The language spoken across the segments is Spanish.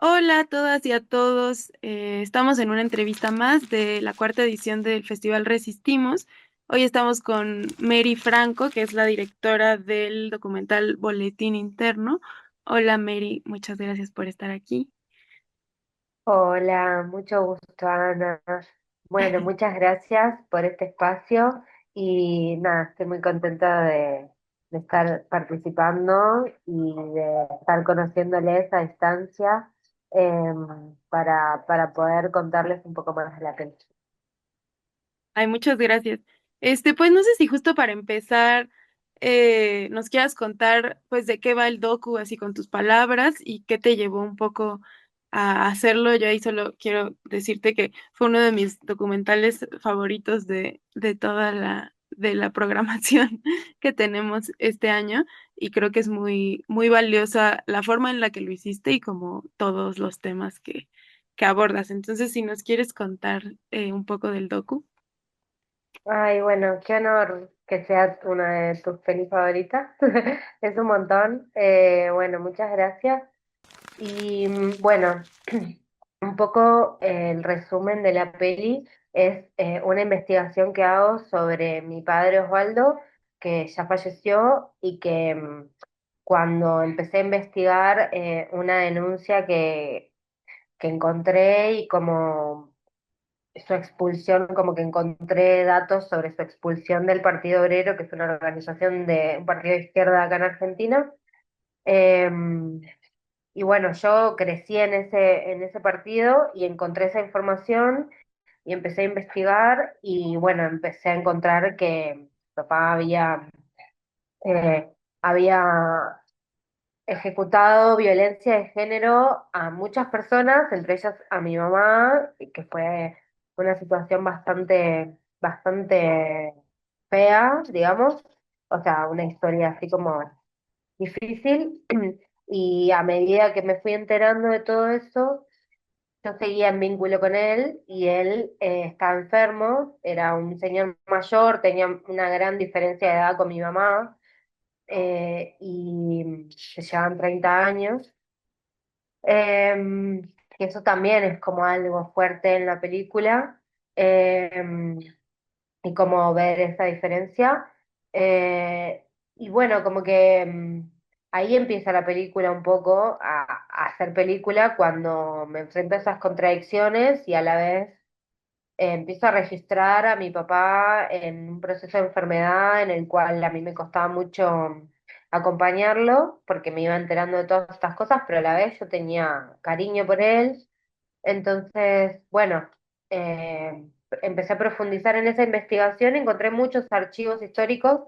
Hola a todas y a todos. Estamos en una entrevista más de la cuarta edición del Festival Resistimos. Hoy estamos con Mary Franco, que es la directora del documental Boletín Interno. Hola Mary, muchas gracias por estar aquí. Hola, mucho gusto, Ana. Bueno, muchas gracias por este espacio y nada, estoy muy contenta de estar participando y de estar conociéndoles a distancia para poder contarles un poco más de la película. Ay, muchas gracias. Pues no sé si justo para empezar nos quieras contar pues de qué va el docu, así con tus palabras y qué te llevó un poco a hacerlo. Yo ahí solo quiero decirte que fue uno de mis documentales favoritos de toda de la programación que tenemos este año y creo que es muy valiosa la forma en la que lo hiciste y como todos los temas que abordas. Entonces, si nos quieres contar un poco del docu. Ay, bueno, qué honor que sea una de tus pelis favoritas. Es un montón. Bueno, muchas gracias. Y bueno, un poco el resumen de la peli es una investigación que hago sobre mi padre Osvaldo, que ya falleció y que cuando empecé a investigar una denuncia que encontré y como su expulsión, como que encontré datos sobre su expulsión del Partido Obrero, que es una organización de un partido de izquierda acá en Argentina. Em, y bueno, yo crecí en ese partido y encontré esa información y empecé a investigar y bueno, empecé a encontrar que mi papá eh, había ejecutado violencia de género a muchas personas, entre ellas a mi mamá, y que fue una situación bastante fea, digamos, o sea, una historia así como difícil. Y a medida que me fui enterando de todo eso, yo seguía en vínculo con él y él estaba enfermo, era un señor mayor, tenía una gran diferencia de edad con mi mamá y se llevaban 30 años. Que eso también es como algo fuerte en la película. em, y cómo ver esa diferencia. Eh, y bueno, como que ahí empieza la película un poco a hacer película cuando me enfrento a esas contradicciones y a la vez empiezo a registrar a mi papá en un proceso de enfermedad en el cual a mí me costaba mucho acompañarlo porque me iba enterando de todas estas cosas, pero a la vez yo tenía cariño por él. Entonces, bueno, empecé a profundizar en esa investigación, encontré muchos archivos históricos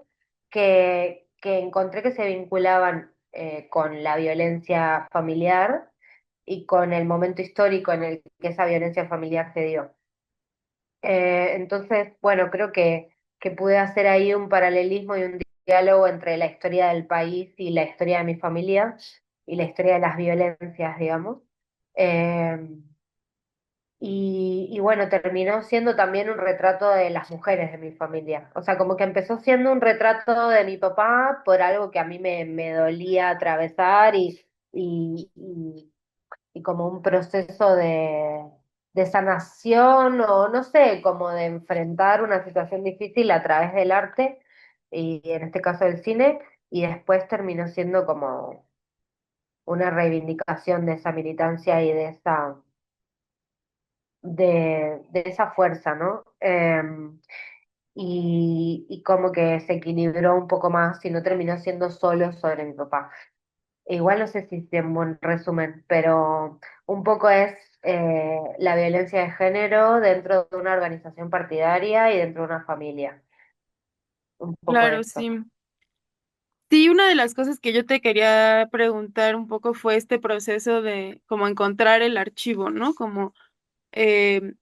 que encontré que se vinculaban con la violencia familiar y con el momento histórico en el que esa violencia familiar se dio. Entonces, bueno, creo que pude hacer ahí un paralelismo y un diálogo entre la historia del país y la historia de mi familia y la historia de las violencias, digamos. Eh, y bueno, terminó siendo también un retrato de las mujeres de mi familia. O sea, como que empezó siendo un retrato de mi papá por algo que a mí me dolía atravesar y como un proceso de sanación o no sé, como de enfrentar una situación difícil a través del arte y en este caso del cine. Y después terminó siendo como una reivindicación de esa militancia y de esa fuerza, ¿no? Y como que se equilibró un poco más y no terminó siendo solo sobre mi papá. Igual no sé si es un buen resumen, pero un poco es la violencia de género dentro de una organización partidaria y dentro de una familia. Un poco Claro, eso. sí. Sí, una de las cosas que yo te quería preguntar un poco fue este proceso de como encontrar el archivo, ¿no? Como, eh,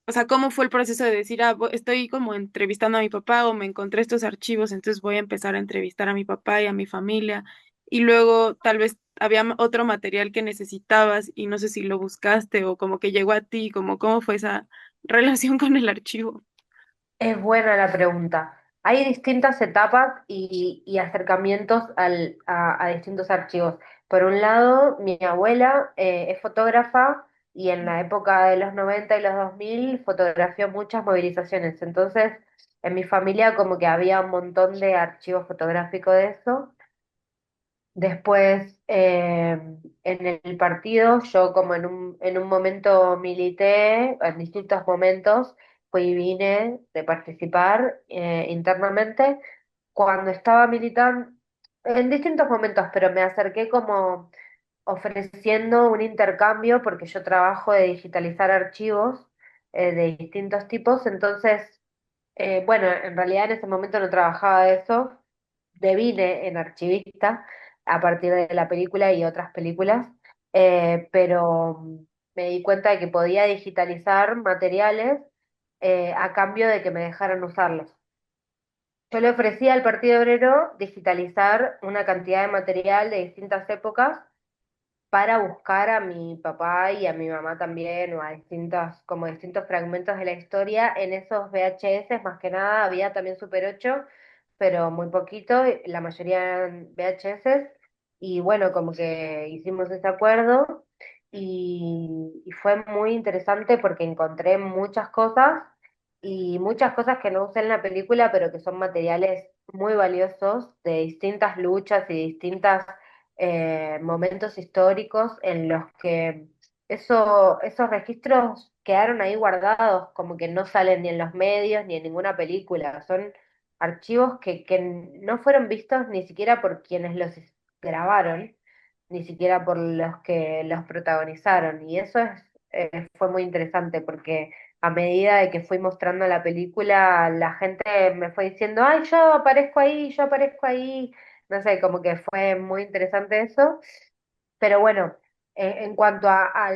o sea, ¿cómo fue el proceso de decir, estoy como entrevistando a mi papá o me encontré estos archivos, entonces voy a empezar a entrevistar a mi papá y a mi familia? Y luego tal vez había otro material que necesitabas y no sé si lo buscaste o como que llegó a ti, como cómo fue esa relación con el archivo. Es buena la pregunta. Hay distintas etapas y acercamientos a distintos archivos. Por un lado, mi abuela es fotógrafa y en la época de los 90 y los 2000 fotografió muchas movilizaciones. Entonces, en mi familia como que había un montón de archivos fotográficos de eso. Después, en el partido, yo como en un momento milité, en distintos momentos, fui y vine de participar internamente. Cuando estaba militando, en distintos momentos, pero me acerqué como ofreciendo un intercambio porque yo trabajo de digitalizar archivos de distintos tipos. Entonces, bueno, en realidad en ese momento no trabajaba de eso, devine en archivista a partir de la película y otras películas, pero me di cuenta de que podía digitalizar materiales a cambio de que me dejaran usarlos. Yo le ofrecí al Partido Obrero digitalizar una cantidad de material de distintas épocas para buscar a mi papá y a mi mamá también, o a distintos, como distintos fragmentos de la historia. En esos VHS, más que nada, había también Super 8 pero muy poquito, la mayoría eran VHS, y bueno, como que hicimos ese acuerdo, y fue muy interesante porque encontré muchas cosas que no usé en la película, pero que son materiales muy valiosos de distintas luchas y distintas momentos históricos en los que esos registros quedaron ahí guardados, como que no salen ni en los medios ni en ninguna película. Son archivos que no fueron vistos ni siquiera por quienes los grabaron, ni siquiera por los que los protagonizaron. Y eso fue muy interesante porque a medida de que fui mostrando la película, la gente me fue diciendo, ay, yo aparezco ahí. No sé, como que fue muy interesante eso. Pero bueno, en cuanto a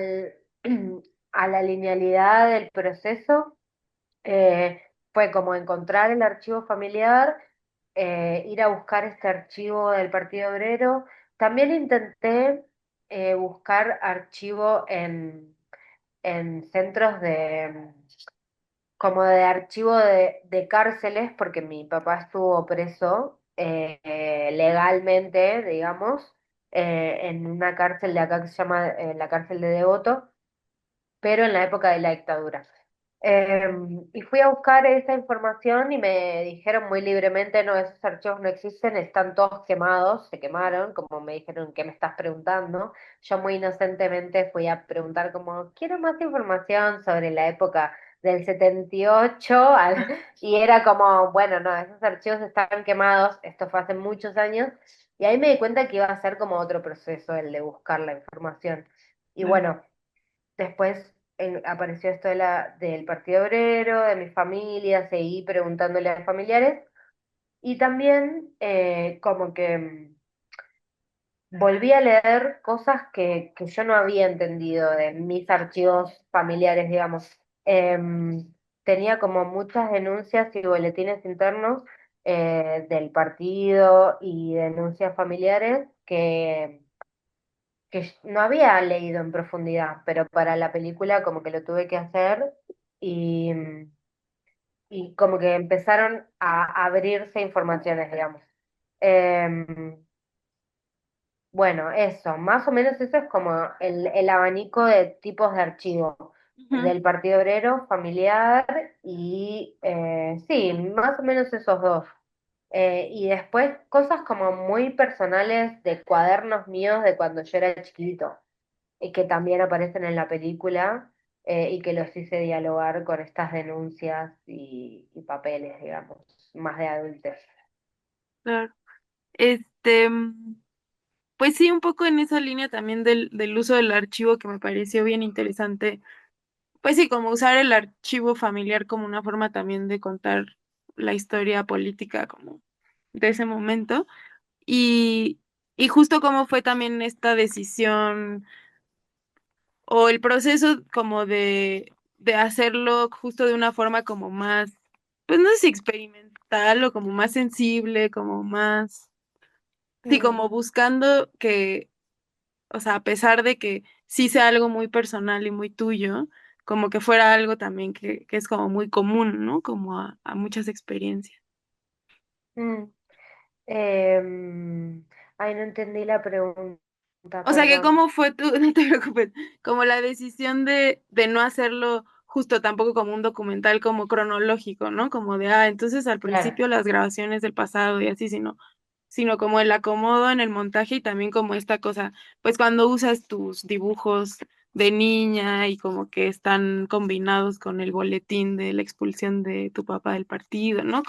la linealidad del proceso, fue como encontrar el archivo familiar, ir a buscar este archivo del Partido Obrero. También intenté buscar archivo en centros como de archivo de cárceles, porque mi papá estuvo preso legalmente, digamos, en una cárcel de acá que se llama la cárcel de Devoto, pero en la época de la dictadura. Y fui a buscar esa información y me dijeron muy libremente, no, esos archivos no existen, están todos quemados, se quemaron, como me dijeron, ¿qué me estás preguntando? Yo muy inocentemente fui a preguntar como, quiero más información sobre la época del 78, y era como, bueno, no, esos archivos están quemados, esto fue hace muchos años, y ahí me di cuenta que iba a ser como otro proceso el de buscar la información. Y Claro. bueno. Después apareció esto del Partido Obrero, de mi familia, seguí preguntándole a familiares y también como que volví a leer cosas que yo no había entendido de mis archivos familiares, digamos. Tenía como muchas denuncias y boletines internos del partido y denuncias familiares que no había leído en profundidad, pero para la película como que lo tuve que hacer y, y como que empezaron a abrirse informaciones, digamos. Em, bueno, eso, más o menos eso es como el abanico de tipos de archivo Ujú. del Partido Obrero, familiar y sí, más o menos esos dos. Y después cosas como muy personales de cuadernos míos de cuando yo era chiquito y que también aparecen en la película y que los hice dialogar con estas denuncias y papeles, digamos, más de adultos. Claro. Este, pues sí, un poco en esa línea también del uso del archivo que me pareció bien interesante. Pues sí, como usar el archivo familiar como una forma también de contar la historia política como de ese momento. Y, y justo cómo fue también esta decisión o el proceso como de hacerlo justo de una forma como más, pues no sé si experimental o como más sensible, como más, sí, Mm, como buscando que, o sea, a pesar de que sí sea algo muy personal y muy tuyo, como que fuera algo también que es como muy común, ¿no? Como a muchas experiencias. mm. Ay, no entendí la pregunta. O sea, que perdón. cómo fue tu, no te preocupes, como la decisión de no hacerlo justo tampoco como un documental como cronológico, ¿no? Como de, entonces al Claro, principio las grabaciones del pasado y así, sino como el acomodo en el montaje y también como esta cosa, pues cuando usas tus dibujos de niña y como que están combinados con el boletín de la expulsión de tu papá del partido, ¿no?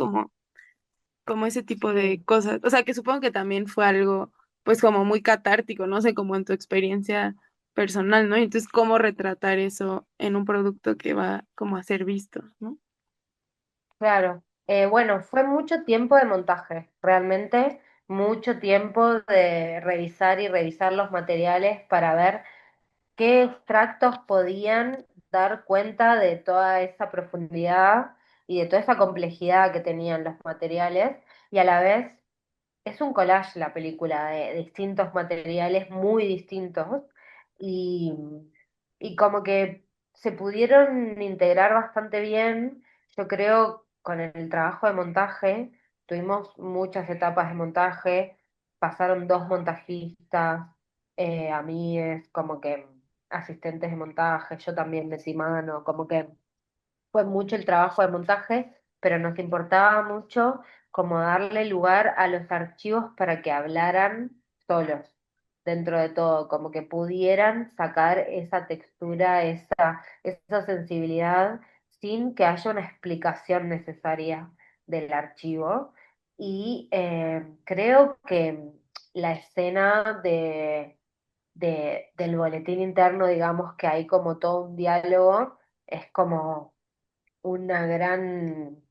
Como ese tipo de sí, cosas. O sea, que supongo que también fue algo, pues como muy catártico, no sé, como en tu experiencia personal, ¿no? Y entonces, ¿cómo retratar eso en un producto que va como a ser visto, ¿no? claro. Bueno, fue mucho tiempo de montaje, realmente mucho tiempo de revisar y revisar los materiales para ver qué extractos podían dar cuenta de toda esa profundidad y de toda esa complejidad que tenían los materiales, y a la vez es un collage la película de distintos materiales muy distintos y, y como que se pudieron integrar bastante bien, yo creo, con el trabajo de montaje. Tuvimos muchas etapas de montaje, pasaron dos montajistas, a mí es como que asistentes de montaje, yo también metí mano, como que fue mucho el trabajo de montaje, pero nos importaba mucho como darle lugar a los archivos para que hablaran solos dentro de todo, como que pudieran sacar esa textura, esa sensibilidad sin que haya una explicación necesaria del archivo. Y creo que la escena del boletín interno, digamos que hay como todo un diálogo, es como una gran,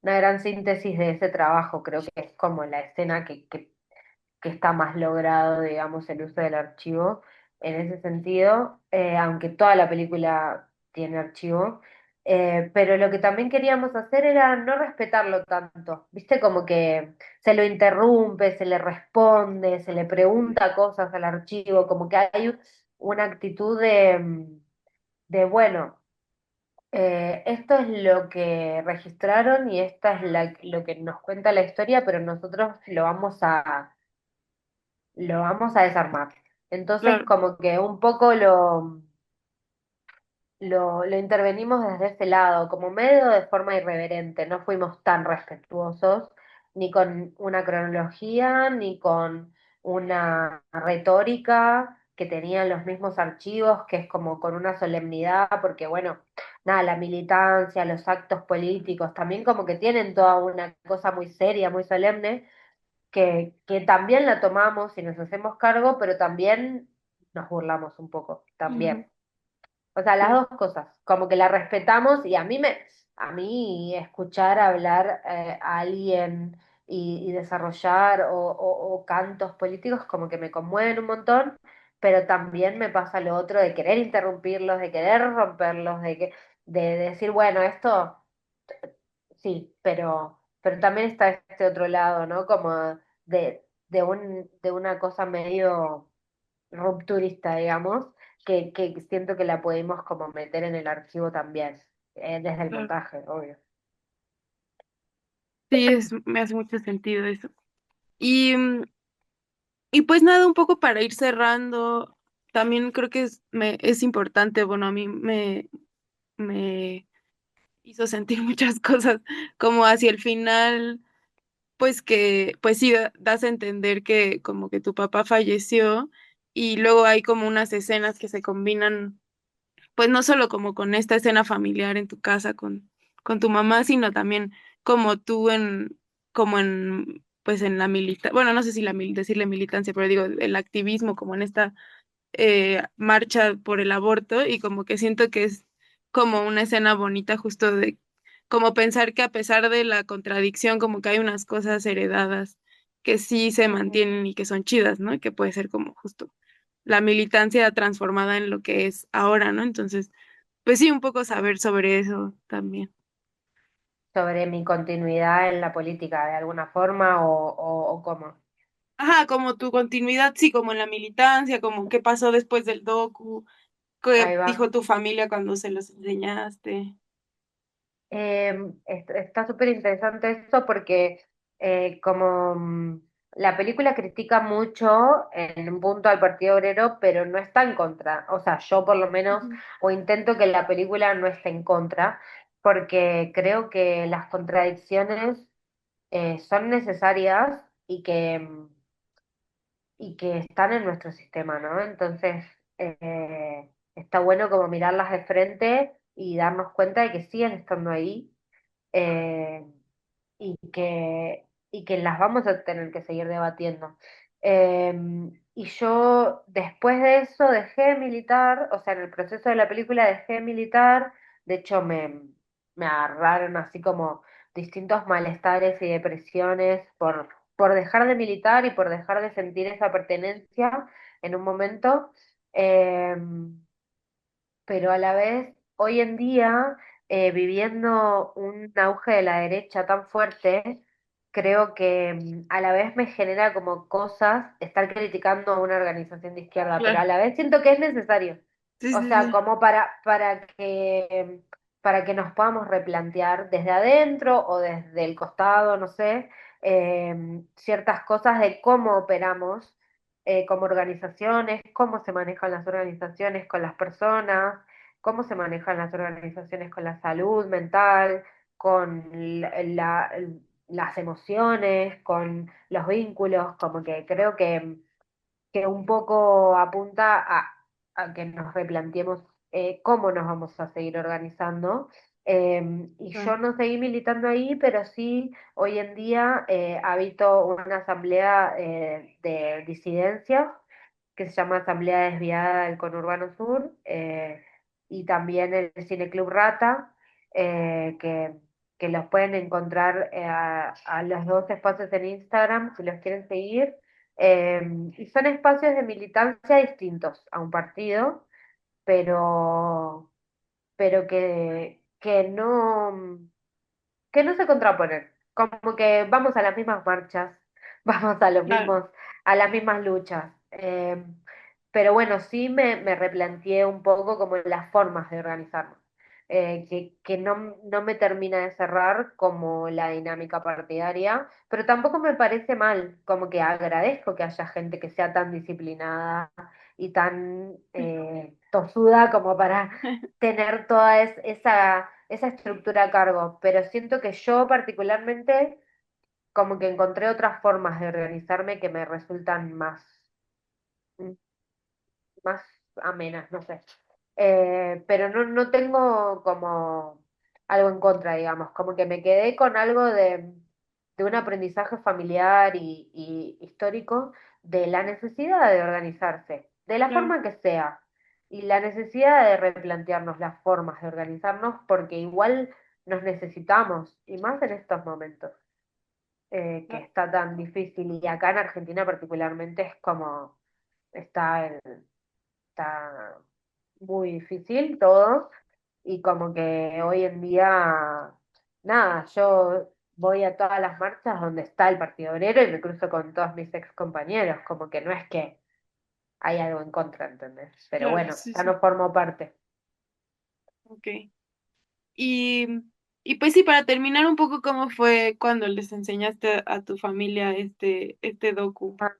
una gran síntesis de ese trabajo. Creo que es como la escena que está más logrado, digamos, el uso del archivo en ese sentido, aunque toda la película tiene archivo. Pero lo que también queríamos hacer era no respetarlo tanto, ¿viste? Como que se lo interrumpe, se le responde, se le pregunta cosas al archivo, como que hay una actitud de bueno, esto es lo que registraron y esta es lo que nos cuenta la historia, pero nosotros lo vamos a desarmar. Entonces, Claro, como que un poco lo intervenimos desde ese lado, como medio de forma irreverente, no fuimos tan respetuosos ni con una cronología, ni con una retórica que tenían los mismos archivos, que es como con una solemnidad, porque bueno, nada, la militancia, los actos políticos, también como que tienen toda una cosa muy seria, muy solemne, que también la tomamos y nos hacemos cargo, pero también nos burlamos un poco, ujú, también. O sea, las sí, dos cosas, como que la respetamos y a mí escuchar hablar a alguien y desarrollar o cantos políticos como que me conmueven un montón, pero también me pasa lo otro de querer interrumpirlos, de querer romperlos, de decir, bueno, esto sí, pero también está este otro lado, ¿no? Como de una cosa medio rupturista, digamos, que siento que la podemos como meter en el archivo también, desde el claro. montaje, obvio. Sí, me hace mucho sentido eso. Y, y pues nada, un poco para ir cerrando, también creo que es importante, bueno, me hizo sentir muchas cosas, como hacia el final, pues que, pues sí, das a entender que como que tu papá falleció y luego hay como unas escenas que se combinan, pues no solo como con esta escena familiar en tu casa con tu mamá, sino también como tú como en, pues en la militancia, bueno, no sé si decirle militancia, pero digo, el activismo, como en esta marcha por el aborto y como que siento que es como una escena bonita justo de como pensar que a pesar de la contradicción, como que hay unas cosas heredadas que sí se Ujú. mantienen y que son chidas, ¿no? Y que puede ser como justo la militancia transformada en lo que es ahora, ¿no? Entonces, pues sí, un poco saber sobre eso también. Sobre mi continuidad en la política de alguna forma o cómo. Ajá, como tu continuidad, sí, como en la militancia, como qué pasó después del docu, qué Ahí va. dijo tu familia cuando se los enseñaste. Está súper interesante eso porque como la película critica mucho en un punto al Partido Obrero, pero no está en contra. O sea, yo por lo menos, Ujú, o intento que la película no esté en contra, porque creo que las contradicciones son necesarias y que están en nuestro sistema, ¿no? Entonces, está bueno como mirarlas de frente y darnos cuenta de que siguen estando ahí. Eh, y que las vamos a tener que seguir debatiendo. Eh, y yo después de eso dejé de militar, o sea, en el proceso de la película dejé de militar, de hecho me agarraron así como distintos malestares y depresiones por dejar de militar y por dejar de sentir esa pertenencia en un momento. Eh, pero a la vez, hoy en día, viviendo un auge de la derecha tan fuerte, creo que a la vez me genera como cosas estar criticando a una organización de izquierda, pero a claro. la vez siento que es necesario. Sí, O sí, sea, sí. como para que nos podamos replantear desde adentro o desde el costado, no sé, ciertas cosas de cómo operamos como organizaciones, cómo se manejan las organizaciones con las personas, cómo se manejan las organizaciones con la salud mental, con las emociones, con los vínculos, como que creo que un poco apunta a que nos replanteemos cómo nos vamos a seguir organizando. Y Ah, yo no seguí militando ahí, pero sí hoy en día habito una asamblea de disidencias que se llama Asamblea Desviada del Conurbano Sur, y también el Cineclub Rata, que los pueden encontrar a los dos espacios en Instagram si los quieren seguir. Eh, y son espacios de militancia distintos a un partido, pero, pero que no se contraponen, como que vamos a las mismas marchas, vamos a los claro. mismos, a las mismas luchas. Pero bueno, sí me replanteé un poco como las formas de organizarnos, que no me termina de cerrar como la dinámica partidaria, pero tampoco me parece mal, como que agradezco que haya gente que sea tan disciplinada y tan tosuda como para tener toda esa estructura a cargo, pero siento que yo particularmente como que encontré otras formas de organizarme que me resultan más amenas, no sé. Pero no tengo como algo en contra, digamos, como que me quedé con algo de un aprendizaje familiar y histórico de la necesidad de organizarse, de la Claro. forma que sea, y la necesidad de replantearnos las formas de organizarnos porque igual nos necesitamos, y más en estos momentos, que Claro. está tan difícil, y acá en Argentina particularmente es como está está muy difícil todo y como que hoy en día, nada, yo voy a todas las marchas donde está el Partido Obrero y me cruzo con todos mis ex compañeros, como que no es que hay algo en contra, ¿entendés? Pero Claro, bueno, sí, ya sí. no formo parte. Ok. Y, y pues sí, para terminar un poco, ¿cómo fue cuando les enseñaste a tu familia este docu? Ah,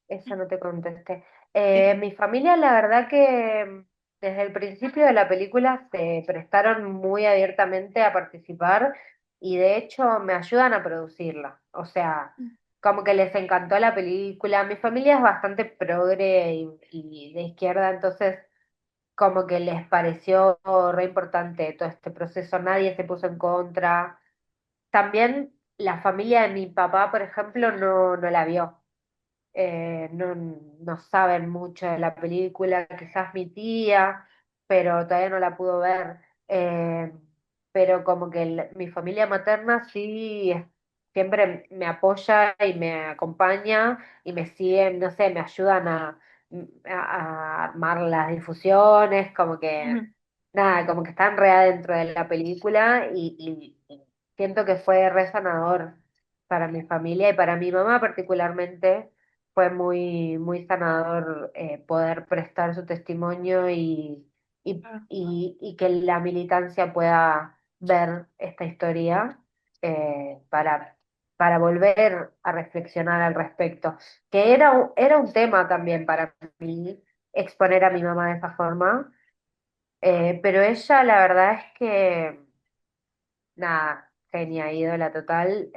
eso no te contesté. Sí. Mi familia, la verdad que desde el principio de la película se prestaron muy abiertamente a participar y de hecho me ayudan a producirla. O sea, como que les encantó la película. Mi familia es bastante progre y de izquierda, entonces como que les pareció re importante todo este proceso. Nadie se puso en contra. También la familia de mi papá, por ejemplo, no la vio, no saben mucho de la película, quizás mi tía, pero todavía no la pudo ver. Pero como que mi familia materna sí siempre me apoya y me acompaña y me siguen, no sé, me ayudan a armar las difusiones, como que Ujú. nada, como que están re adentro de la película y siento que fue re sanador para mi familia y para mi mamá particularmente fue muy sanador poder prestar su testimonio Ah, y que la militancia pueda ver esta historia para volver a reflexionar al respecto, que era un tema también para mí exponer a mi mamá de esa forma, pero ella la verdad es que, nada, genia, ídola total,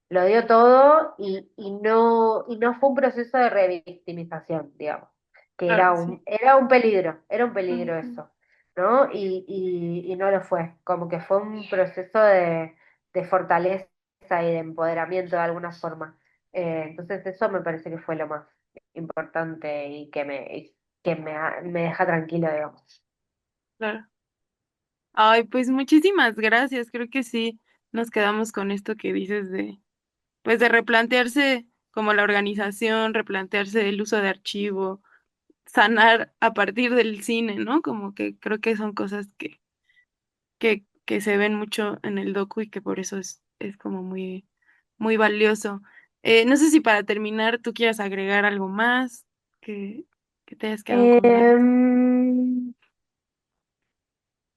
lo dio todo y no fue un proceso de revictimización, digamos, que Claro, sí. era un peligro Ujú, eso, ¿no? Y no lo fue, como que fue un proceso de fortaleza y de empoderamiento de alguna forma. Entonces eso me parece que fue lo más importante y que me deja tranquilo, digamos. claro. Ay, pues muchísimas gracias. Creo que sí nos quedamos con esto que dices de, pues de replantearse como la organización, replantearse el uso de archivo, sanar a partir del cine, ¿no? Como que creo que son cosas que se ven mucho en el docu y que por eso es como muy, muy valioso. No sé si para terminar tú quieras agregar algo más que, que te hayas quedado con ganas. Em,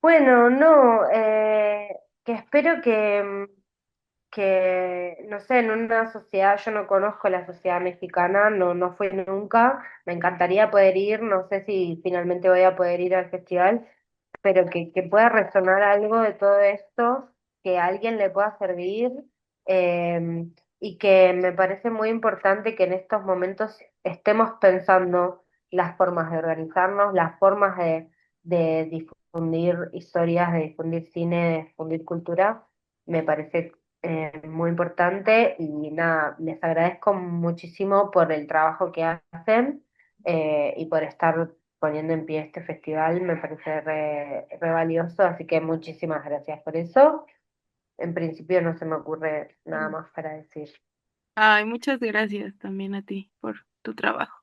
bueno, no, que espero que, no sé, en una sociedad, yo no conozco la sociedad mexicana, no, no fui nunca, me encantaría poder ir, no sé si finalmente voy a poder ir al festival, pero que pueda resonar algo de todo esto, que a alguien le pueda servir, y que me parece muy importante que en estos momentos estemos pensando las formas de organizarnos, las formas de difundir historias, de difundir cine, de difundir cultura. Me parece muy importante y nada, les agradezco muchísimo por el trabajo que hacen, y por estar poniendo en pie este festival. Me parece re valioso, así que muchísimas gracias por eso. En principio no se me ocurre nada más para decir. Ay, muchas gracias también a ti por tu trabajo.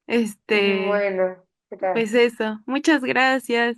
Este, Bueno, pues gracias. eso, muchas gracias.